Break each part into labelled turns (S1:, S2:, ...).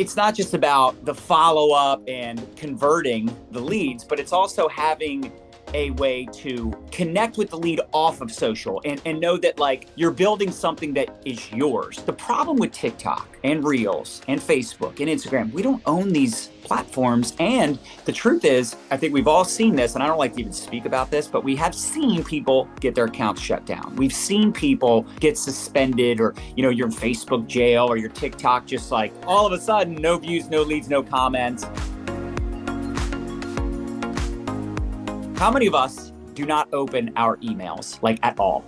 S1: it's not just about the follow-up and converting the leads, but it's also having a way to connect with the lead off of social and know that like you're building something that is yours. The problem with TikTok and Reels and Facebook and Instagram, we don't own these platforms. And the truth is, I think we've all seen this, and I don't like to even speak about this, but we have seen people get their accounts shut down. We've seen people get suspended, or, you know, you're in Facebook jail, or your TikTok just like all of a sudden, no views, no leads, no comments. How many of us do not open our emails like at all,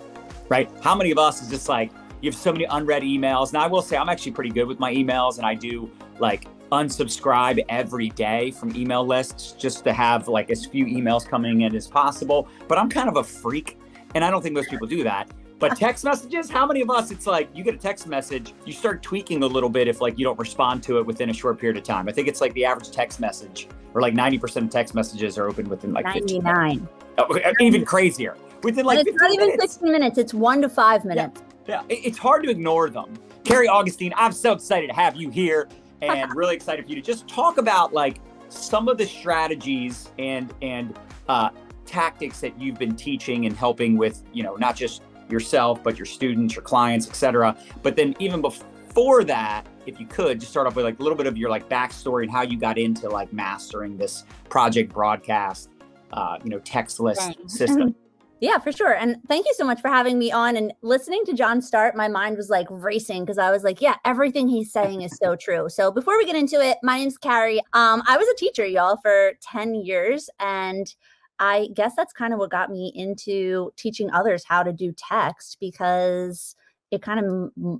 S1: right? How many of us is just like, you have so many unread emails. Now I will say I'm actually pretty good with my emails, and I do like unsubscribe every day from email lists just to have like as few emails coming in as possible. But I'm kind of a freak, and I don't think most people do that. But text messages, how many of us, it's like you get a text message, you start tweaking a little bit if like you don't respond to it within a short period of time. I think it's like the average text message, or like 90% of text messages are opened within like
S2: 99.
S1: Even crazier. Within like 15
S2: it's not even
S1: minutes.
S2: 15 minutes, it's 1 to 5 minutes.
S1: Yeah, it's hard to ignore them. Carrie Augustine, I'm so excited to have you here, and really excited for you to just talk about like some of the strategies and tactics that you've been teaching and helping with, you know, not just yourself, but your students, your clients, etc. But then even before that, if you could just start off with like a little bit of your like backstory and how you got into like mastering this Project Broadcast, text list system.
S2: Yeah, for sure. And thank you so much for having me on. And listening to John start, my mind was like racing because I was like, yeah, everything he's saying is so true. So before we get into it, my name's Carrie. I was a teacher, y'all, for 10 years. And I guess that's kind of what got me into teaching others how to do text, because it kind of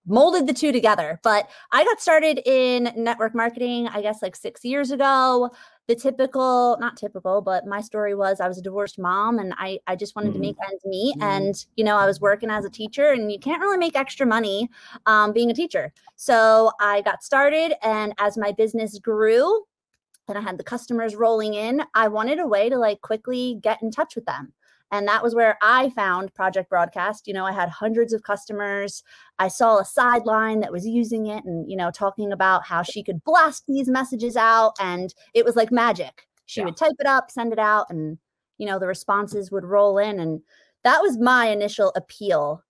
S2: molded the two together. But I got started in network marketing, I guess like 6 years ago. Not typical, but my story was I was a divorced mom, and I just wanted to make ends meet. And, you know, I was working as a teacher, and you can't really make extra money being a teacher. So I got started, and as my business grew and I had the customers rolling in, I wanted a way to like quickly get in touch with them. And that was where I found Project Broadcast. You know, I had hundreds of customers. I saw a sideline that was using it and, you know, talking about how she could blast these messages out. And it was like magic. She would type it up, send it out, and, you know, the responses would roll in. And that was my initial appeal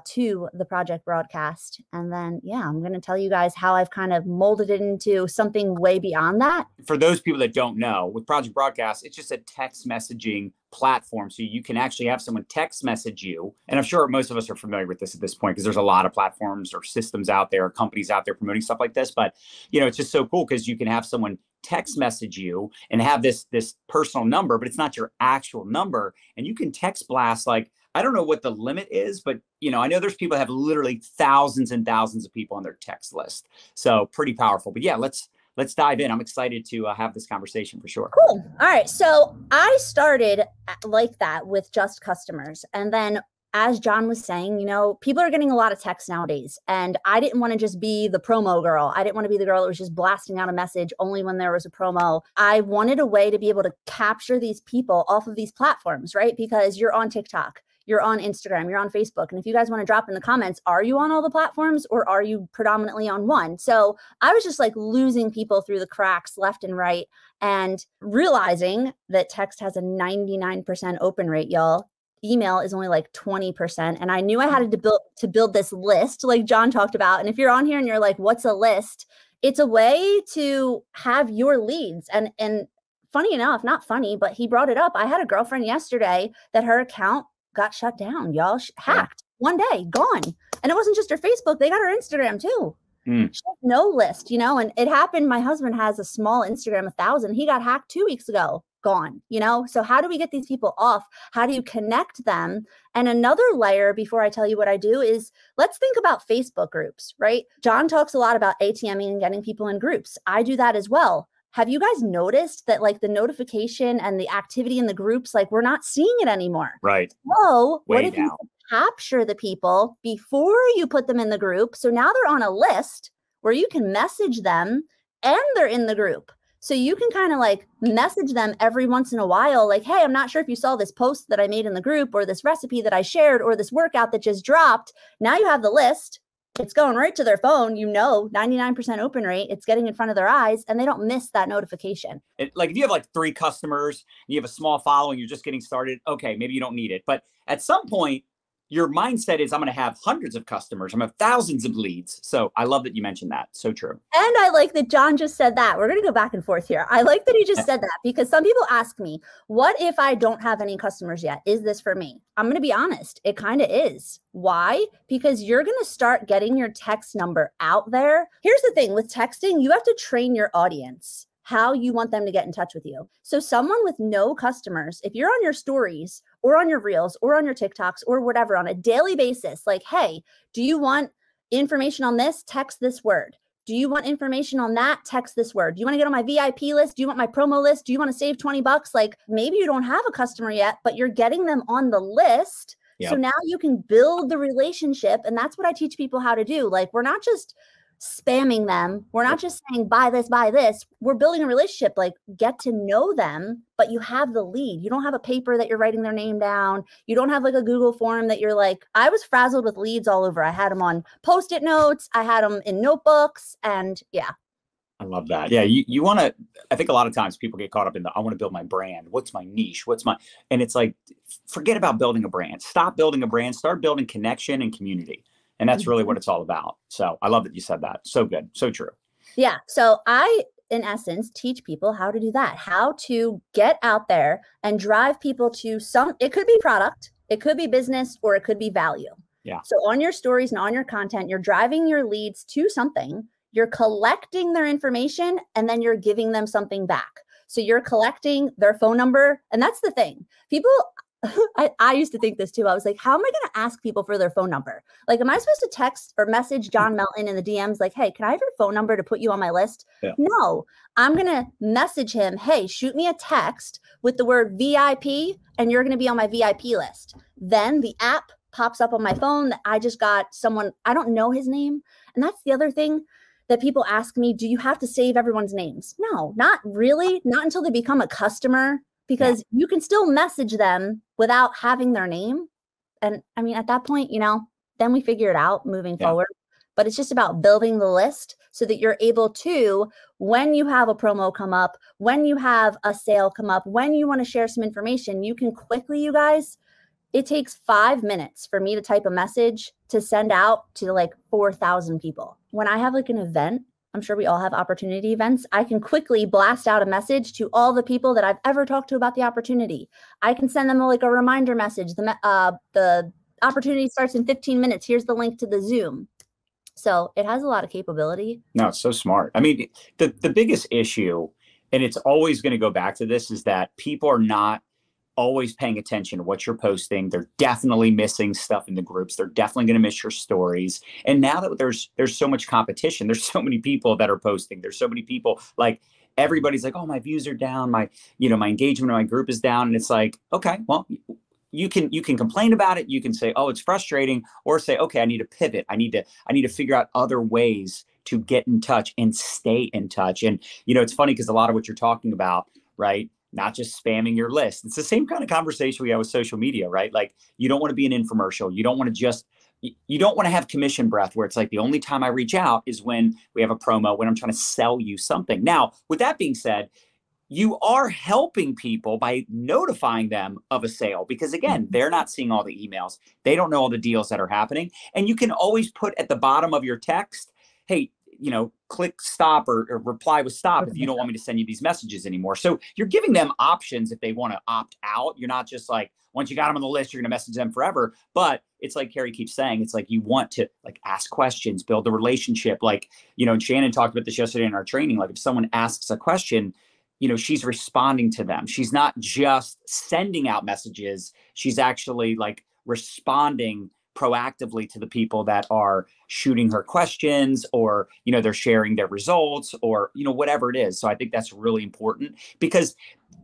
S2: to the Project Broadcast. And then, I'm going to tell you guys how I've kind of molded it into something way beyond that.
S1: For those people that don't know, with Project Broadcast, it's just a text messaging platform. So you can actually have someone text message you. And I'm sure most of us are familiar with this at this point, because there's a lot of platforms or systems out there, companies out there promoting stuff like this. But, you know, it's just so cool because you can have someone text message you and have this personal number, but it's not your actual number. And you can text blast, like, I don't know what the limit is, but, you know, I know there's people that have literally thousands and thousands of people on their text list. So pretty powerful. But yeah, let's dive in. I'm excited to have this conversation for sure.
S2: Cool. All right. So I started like that with just customers. And then, as John was saying, you know, people are getting a lot of texts nowadays. And I didn't want to just be the promo girl. I didn't want to be the girl that was just blasting out a message only when there was a promo. I wanted a way to be able to capture these people off of these platforms, right? Because you're on TikTok, you're on Instagram, you're on Facebook. And if you guys want to drop in the comments, are you on all the platforms or are you predominantly on one? So I was just like losing people through the cracks left and right, and realizing that text has a 99% open rate, y'all. Email is only like 20%. And I knew I had to build this list like John talked about. And if you're on here and you're like, what's a list? It's a way to have your leads. And funny enough, not funny, but he brought it up. I had a girlfriend yesterday that her account got shut down, y'all. Hacked. One day, gone. And it wasn't just her Facebook. They got her Instagram too. She had no list, you know, and it happened. My husband has a small Instagram, 1,000. He got hacked 2 weeks ago. Gone, you know? So how do we get these people off? How do you connect them? And another layer before I tell you what I do is let's think about Facebook groups, right? John talks a lot about ATMing and getting people in groups. I do that as well. Have you guys noticed that like the notification and the activity in the groups, like we're not seeing it anymore?
S1: Right.
S2: So what if you capture the people before you put them in the group? So now they're on a list where you can message them and they're in the group. So you can kind of like message them every once in a while, like, hey, I'm not sure if you saw this post that I made in the group or this recipe that I shared or this workout that just dropped. Now you have the list. it's going right to their phone, 99% open rate, it's getting in front of their eyes, and they don't miss that notification.
S1: Like if you have like 3 customers, you have a small following, you're just getting started, okay, maybe you don't need it. But at some point, your mindset is I'm going to have hundreds of customers. I'm going to have thousands of leads. So I love that you mentioned that. So true.
S2: And I like that John just said that. We're going to go back and forth here. I like that he just said that, because some people ask me, what if I don't have any customers yet? Is this for me? I'm going to be honest. It kind of is. Why? Because you're going to start getting your text number out there. Here's the thing with texting, you have to train your audience how you want them to get in touch with you. So someone with no customers, if you're on your stories or on your reels or on your TikToks or whatever on a daily basis, like, hey, do you want information on this? Text this word. Do you want information on that? Text this word. Do you want to get on my VIP list? Do you want my promo list? Do you want to save $20? Like maybe you don't have a customer yet, but you're getting them on the list. Yep. So now you can build the relationship. And that's what I teach people how to do. Like we're not just spamming them. We're not just saying, buy this, buy this. We're building a relationship, like get to know them, but you have the lead. You don't have a paper that you're writing their name down. You don't have like a Google form that you're like, I was frazzled with leads all over. I had them on Post-it notes. I had them in notebooks, and yeah.
S1: I love that. Yeah. You want to, I think a lot of times people get caught up in I want to build my brand. What's my niche? And it's like, forget about building a brand. Stop building a brand, start building connection and community. And that's really what it's all about. So I love that you said that. So good. So true.
S2: Yeah. So I, in essence, teach people how to do that, how to get out there and drive people to it could be product, it could be business, or it could be value.
S1: Yeah.
S2: So on your stories and on your content, you're driving your leads to something, you're collecting their information, and then you're giving them something back. So you're collecting their phone number. And that's the thing. People, I used to think this too. I was like, how am I going to ask people for their phone number? Like, am I supposed to text or message John Melton in the DMs like, hey, can I have your phone number to put you on my list? Yeah. No, I'm going to message him, hey, shoot me a text with the word VIP and you're going to be on my VIP list. Then the app pops up on my phone that I just got someone, I don't know his name. And that's the other thing that people ask me, do you have to save everyone's names? No, not really. Not until they become a customer. Because you can still message them without having their name. And I mean, at that point, then we figure it out moving forward. But it's just about building the list so that you're able to, when you have a promo come up, when you have a sale come up, when you want to share some information, you can quickly, you guys, it takes 5 minutes for me to type a message to send out to like 4,000 people. When I have like an event, I'm sure we all have opportunity events. I can quickly blast out a message to all the people that I've ever talked to about the opportunity. I can send them like a reminder message. The opportunity starts in 15 minutes. Here's the link to the Zoom. So it has a lot of capability.
S1: No, it's so smart. I mean, the biggest issue, and it's always going to go back to this, is that people are not always paying attention to what you're posting. They're definitely missing stuff in the groups. They're definitely going to miss your stories. And now that there's so much competition, there's so many people that are posting. There's so many people, like everybody's like, oh, my views are down. My engagement in my group is down. And it's like, okay, well, you can complain about it. You can say, oh, it's frustrating, or say, okay, I need to pivot. I need to figure out other ways to get in touch and stay in touch. And, it's funny because a lot of what you're talking about, right? Not just spamming your list. It's the same kind of conversation we have with social media, right? Like you don't want to be an infomercial. You don't want to have commission breath where it's like the only time I reach out is when we have a promo, when I'm trying to sell you something. Now, with that being said, you are helping people by notifying them of a sale because again, they're not seeing all the emails. They don't know all the deals that are happening. And you can always put at the bottom of your text, hey, click stop or reply with stop if you don't want me to send you these messages anymore. So you're giving them options if they want to opt out. You're not just like, once you got them on the list, you're going to message them forever. But it's like Carrie keeps saying, it's like you want to like ask questions, build a relationship. Like, and Shannon talked about this yesterday in our training. Like if someone asks a question, she's responding to them. She's not just sending out messages. She's actually like responding proactively to the people that are shooting her questions or, they're sharing their results or, whatever it is. So I think that's really important because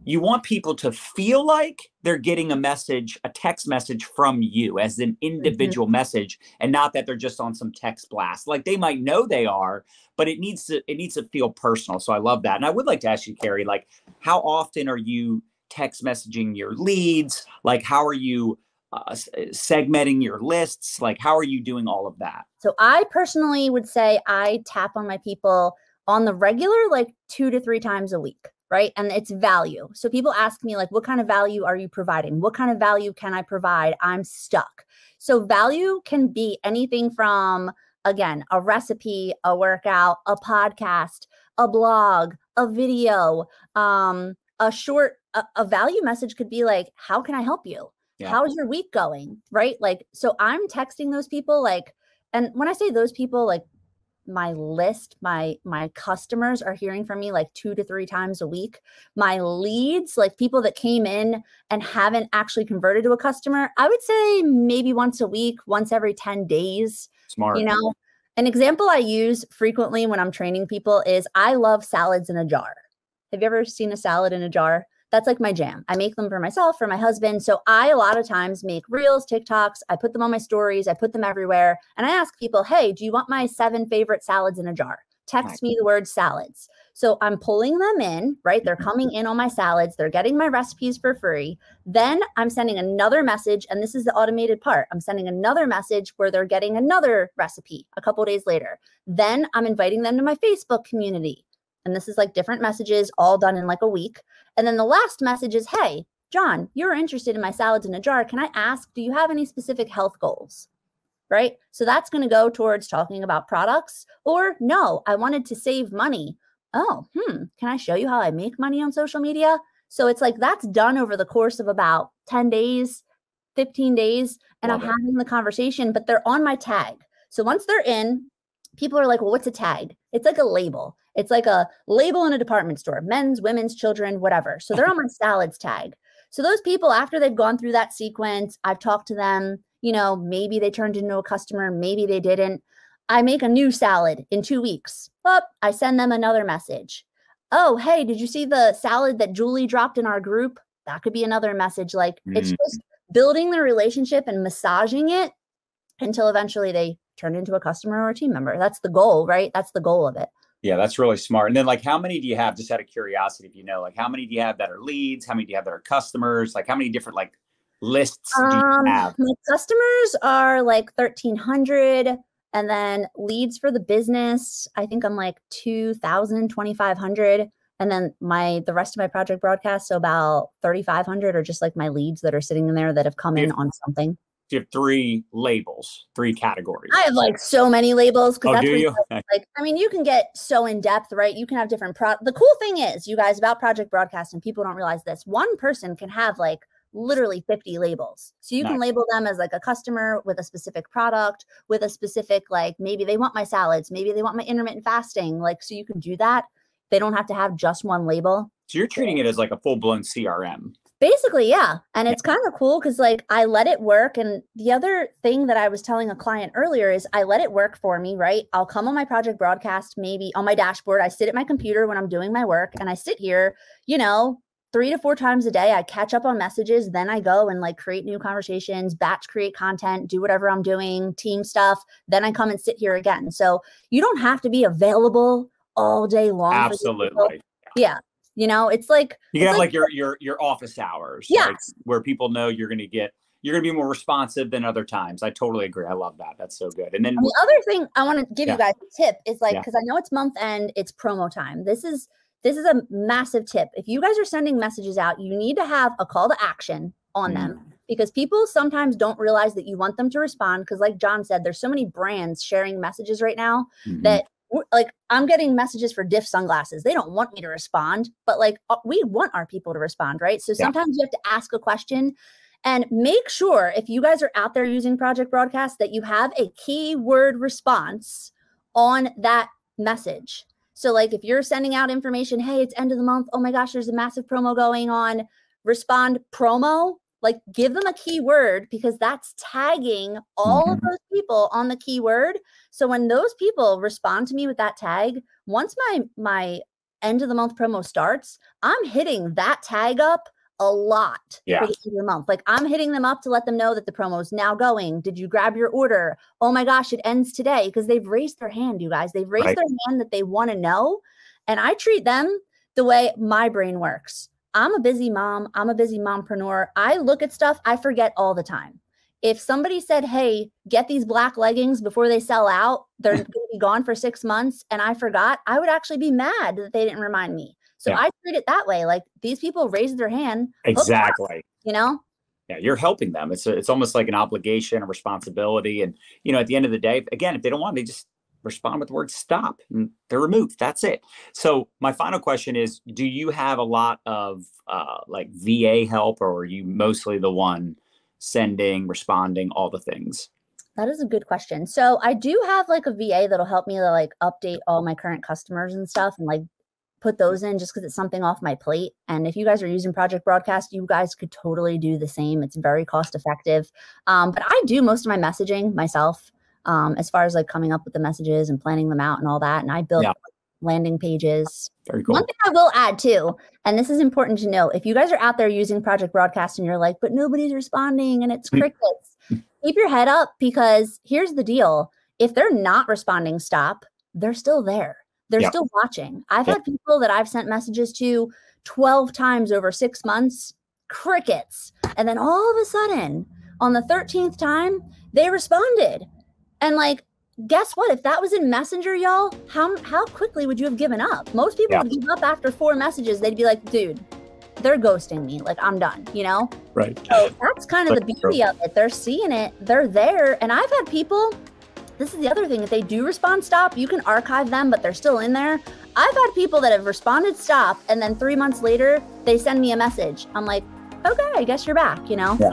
S1: you want people to feel like they're getting a text message from you as an individual message and not that they're just on some text blast. Like they might know they are, but it needs to feel personal. So I love that. And I would like to ask you, Carrie, like how often are you text messaging your leads? Like how are you segmenting your lists? Like, how are you doing all of that?
S2: So I personally would say I tap on my people on the regular, like 2 to 3 times a week, right? And it's value. So people ask me like, what kind of value are you providing? What kind of value can I provide? I'm stuck. So value can be anything from, again, a recipe, a workout, a podcast, a blog, a video, a short, a value message could be like, how can I help you? Yeah. How's your week going? Right? Like, so I'm texting those people like, and when I say those people, like my list, my customers are hearing from me like 2 to 3 times a week. My leads, like people that came in and haven't actually converted to a customer, I would say maybe once a week, once every 10 days.
S1: Smart.
S2: You know, an example I use frequently when I'm training people is I love salads in a jar. Have you ever seen a salad in a jar? That's like my jam. I make them for myself, for my husband. So I, a lot of times, make reels, TikToks. I put them on my stories. I put them everywhere. And I ask people, hey, do you want my 7 favorite salads in a jar? Text me the word salads. So I'm pulling them in, right? They're coming in on my salads. They're getting my recipes for free. Then I'm sending another message. And this is the automated part. I'm sending another message where they're getting another recipe a couple of days later. Then I'm inviting them to my Facebook community. And this is like different messages all done in like a week. And then the last message is, hey, John, you're interested in my salads in a jar. Can I ask, do you have any specific health goals? Right? So that's going to go towards talking about products. Or no, I wanted to save money. Oh, can I show you how I make money on social media? So it's like that's done over the course of about 10 days, 15 days. And I'm having the conversation, but they're on my tag. So once they're in, people are like, well, what's a tag? It's like a label. It's like a label in a department store, men's, women's, children, whatever. So they're on my salads tag. So those people, after they've gone through that sequence, I've talked to them, you know, maybe they turned into a customer, maybe they didn't. I make a new salad in 2 weeks. I send them another message. Oh, hey, did you see the salad that Julie dropped in our group? That could be another message. Like it's just building the relationship and massaging it until eventually they turn into a customer or a team member. That's the goal, right? That's the goal of it.
S1: Yeah, that's really smart. And then like, how many do you have, just out of curiosity, if you know, like how many do you have that are leads? How many do you have that are customers? Like how many different like lists do you have?
S2: My customers are like 1,300. And then leads for the business, I think I'm like 2,000, 2,500. And then the rest of my project broadcast, so about 3,500 are just like my leads that are sitting in there that have come in on something.
S1: You have 3 labels, 3 categories.
S2: I have like so many labels.
S1: Oh, do you?
S2: Like, I mean, you can get so in depth, right? You can have different the cool thing is, you guys, about project broadcast, and people don't realize this, one person can have like literally 50 labels. So you can label them as like a customer with a specific product, with a specific, like maybe they want my salads, maybe they want my intermittent fasting. Like, so you can do that. They don't have to have just one label.
S1: So you're treating it as like a full-blown CRM.
S2: Basically, yeah. And it's kind of cool because like I let it work. And the other thing that I was telling a client earlier is I let it work for me, right? I'll come on my project broadcast, maybe on my dashboard. I sit at my computer when I'm doing my work and I sit here, you know, 3 to 4 times a day. I catch up on messages. Then I go and like create new conversations, batch create content, do whatever I'm doing, team stuff. Then I come and sit here again. So you don't have to be available all day long.
S1: Absolutely.
S2: Yeah. You know, it's like
S1: you can have like your office hours,
S2: yeah,
S1: like, where people know you're going to be more responsive than other times. I totally agree. I love that. That's so good. And then
S2: the other thing I want to give you guys a tip is like, because I know it's month end, it's promo time. This is a massive tip. If you guys are sending messages out, you need to have a call to action on them, because people sometimes don't realize that you want them to respond. Because like John said, there's so many brands sharing messages right now that like I'm getting messages for Diff sunglasses. They don't want me to respond, but like we want our people to respond, right? So sometimes you have to ask a question and make sure if you guys are out there using Project Broadcast that you have a keyword response on that message. So like if you're sending out information, hey, it's end of the month. Oh my gosh, there's a massive promo going on. Respond promo. Like give them a keyword, because that's tagging all of those people on the keyword. So when those people respond to me with that tag, once my end of the month promo starts, I'm hitting that tag up a lot for the end of the month. Like I'm hitting them up to let them know that the promo is now going. Did you grab your order? Oh my gosh, it ends today, because they've raised their hand, you guys. They've raised their hand that they want to know. And I treat them the way my brain works. I'm a busy mom. I'm a busy mompreneur. I look at stuff, I forget all the time. If somebody said, hey, get these black leggings before they sell out, they're going to be gone for 6 months, and I forgot, I would actually be mad that they didn't remind me. So I treat it that way. Like, these people raised their hand.
S1: Exactly.
S2: You know?
S1: Yeah, you're helping them. It's almost like an obligation, a responsibility. And, you know, at the end of the day, again, if they don't want, they just respond with the word stop and they're removed. That's it. So my final question is, do you have a lot of like VA help, or are you mostly the one sending, responding, all the things?
S2: That is a good question. So I do have like a VA that'll help me to like update all my current customers and stuff, and like put those in just because it's something off my plate. And if you guys are using Project Broadcast, you guys could totally do the same. It's very cost effective. But I do most of my messaging myself, as far as like coming up with the messages and planning them out and all that. And I build landing pages.
S1: Very cool.
S2: One thing I will add too, and this is important to know, if you guys are out there using Project Broadcast and you're like, but nobody's responding and it's crickets, keep your head up, because here's the deal. If they're not responding, stop. They're still there. They're still watching. I've had people that I've sent messages to 12 times over 6 months, crickets. And then all of a sudden, on the 13th time, they responded. And like, guess what? If that was in Messenger, y'all, how quickly would you have given up? Most people would give up after 4 messages. They'd be like, dude, they're ghosting me. Like, I'm done, you know?
S1: Right.
S2: So that's kind of the beauty of it. They're seeing it. They're there. And I've had people... This is the other thing. If they do respond stop, you can archive them, but they're still in there. I've had people that have responded stop, and then 3 months later, they send me a message. I'm like, okay, I guess you're back, you know?
S1: Yeah.